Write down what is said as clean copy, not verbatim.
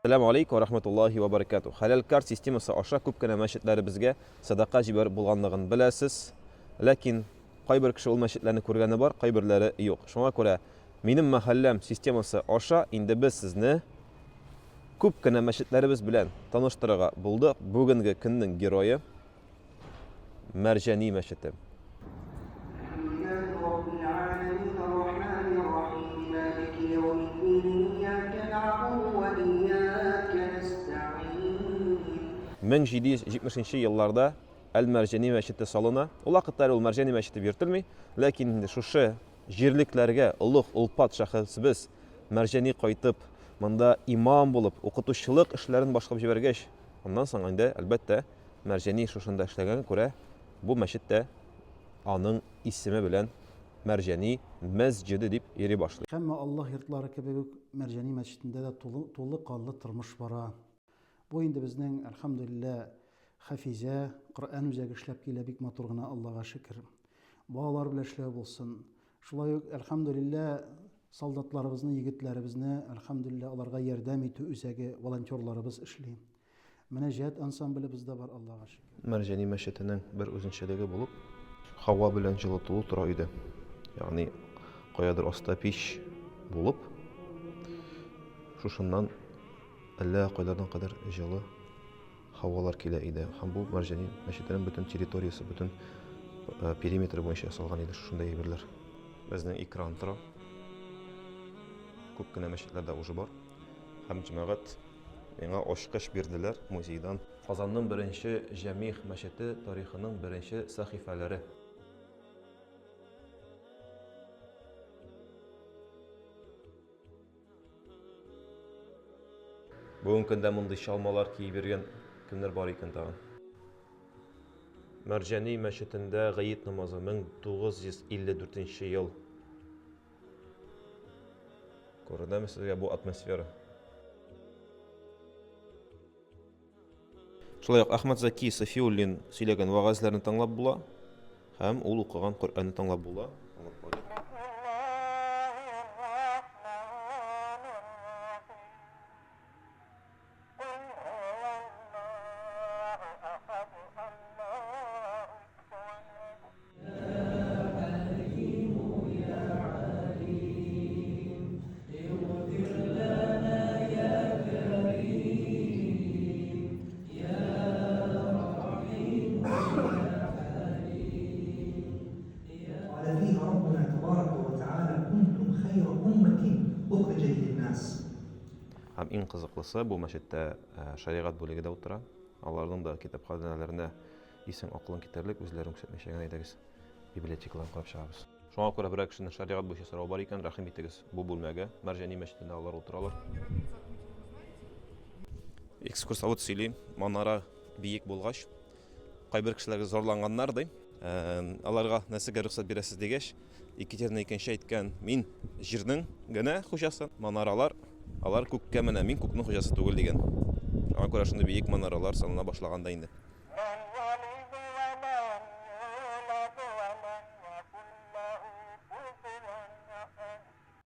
Assalamu alaikum wa rahmatullahi wa barakatuh. Halal kart системасы аша күп кенә мәчетләре безгә садака җибәреп булганлыгын беләсез. Ләкин кайбер кеше ул мәчетләрне күргәне бар, кайберләре юк. Шуңа күрә минем мәхәлләм системасы аша инде без сезне күп кенә мәчетләребез белән таныштырырга булдык. Бүгенге көннең герое Мәрҗани мәчете. Мен 770 елларда Әл-Мәрҗани мәчете салына. Ул вакыттар ул Мәрҗани мәчете биртелми, ләкин инде шушы җирлекләргә улуг улпат шәхесбез Мәрҗани кайтып, монда имам булып, укытучылык эшләрен башлап җибәргәч, аннан соң инде әлбәттә Мәрҗани шушында эшләгән күрә, бу мәчеттә аның исеме белән Мәрҗани мәсҗиде дип йөри башлый. Һәммә Аллаһ йортлары кебек Мәрҗани мәчетендә дә тулы канлы тормыш бара. Бу инде безнең әлхәмдүлилләh Хафизә Коръән үзәге эшләп килә, бик матур гына, Аллаһка шөкер. Балалар белән эшләү булсын. Шулай ук әлхәмдүлилләh солдатларыбызны, егетләребезне әлхәмдүлилләh аларга ярдәм итү үзәге волонтерларыбыз эшли. Мөнәҗәт ансамбле бездә бар, Аллаһка шөкер. Мәрҗани мәчетенең бер үзенчәлеге булып, һава белән җылытылу тора иде. Ягъни каядыр аста пич булып, шушыннан әллә кайдан кадәр җылы һавалар килә иде. Һәм бу Мәрҗани мәчетенең бөтен территориясе, бөтен периметры буенча ясалган иде шушындай әйберләр. Безнең экран тора. Күп кенә мәчетләрдә уже бар. Һәм җәмәгать миңа ачкыч бирделәр музейдан. Казанның беренче Җәмигъ мәчете тарихының беренче сәхифәләре. Бүген көндә мондый чалмалар киеп йөргән кемнәр бар икән тагын. Мәрҗани мәчетендә гыйд намазы 1954 ел. Күрдәме сезгә бу атмосфера? Шулай ук Әхмәт Заки Сафиуллин сөйләгән вагазларны тыңлап була һәм ул укыган Коръәнне тыңлап була. فيها ربنا تبارك وتعالى كنتم خير أمة أخرجت للناس. Һәм иң кызыклысы бу мәчеттә шәригать бүлеге утыра. Аларның да китапханәләренә исең акылын китерлек үзләрен күрсәтмәчәгән әйдәгез. Библиотекаларын карап чыгабыз. Шуңа күрә берәр кешенең шәригать буенча сорау бар икән, рәхим итегез. Бу бүлмәгә Мәрҗани мәчетендә алар утыралар. Экскурсовод сөйли, манара биек булгач, кайбер кешеләргә зарланганнар ди. Аларга нәрсәгә рөхсәт бирәсез дигәч, икенче әйткән, мин җирнең генә хуҗасы, манаралар, алар күккә менә, мин күкнең хуҗасы түгел дигән. Шуңа күрә шундый биек манаралар салына башлаганда инде.